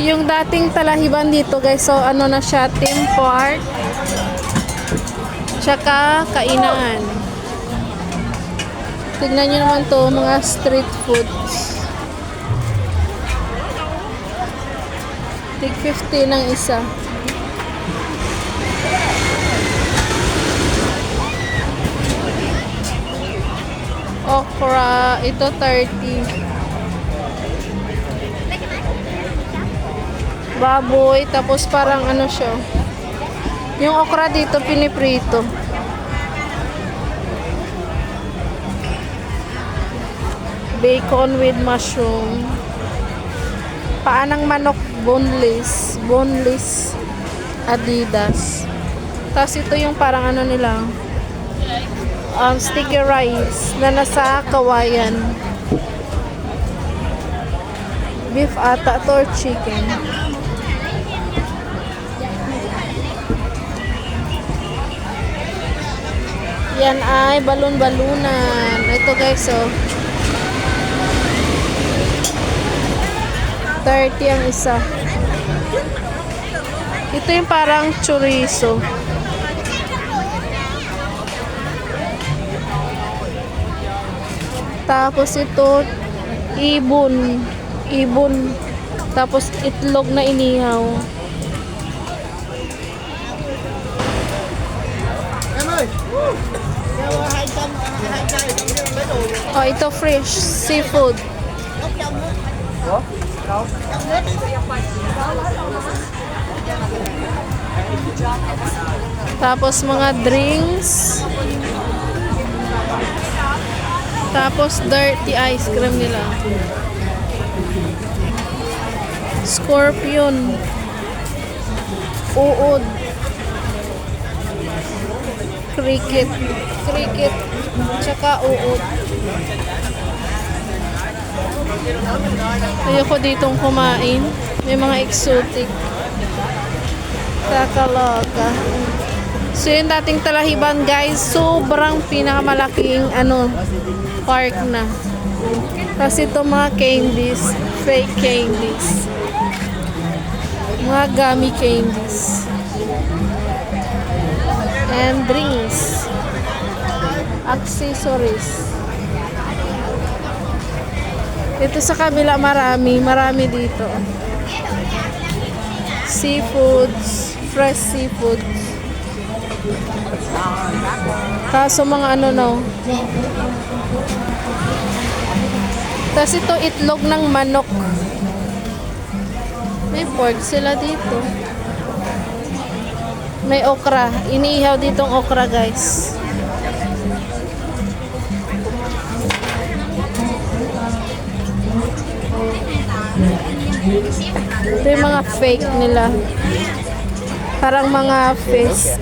Yung dating talahiban dito guys, so ano na siya, theme park. Tsaka kainan. Tignan nyo naman to, mga street foods. Tig 50 ng isa. Okra, ito 30. Baboy, tapos parang ano siya. Yung okra dito piniprito. Bacon with mushroom. Paanang manok, boneless. Boneless Adidas. Tapos ito yung parang ano nila. Sticky rice na nasa kawayan. Beef ata to or chicken. Yan ay balon-balunan. Ito guys, oh. 30 ang isa. Ito yung parang chorizo. Tapos ito, ibon. Ibon. Tapos itlog na inihaw. Oh, ito fresh seafood. Tapos mga drinks. Tapos dirty ice cream nila. Scorpion. Uod. Cricket. Cricket. Tsaka uod. Ayoko ditong kumain. May mga exotic. Kakaloka. So yung dating talahiban guys, sobrang pinakamalaking park na. Kasi ito mga candies, fake candies. Mga gummy candies. And drinks. Accessories. Dito sa kabila marami dito. Seafoods, fresh seafoods. Kaso mga no. Tapos ito itlog ng manok. May pork sila dito. May okra. Iniihaw ditong okra guys. Ito yung mga fake nila. Parang mga fish.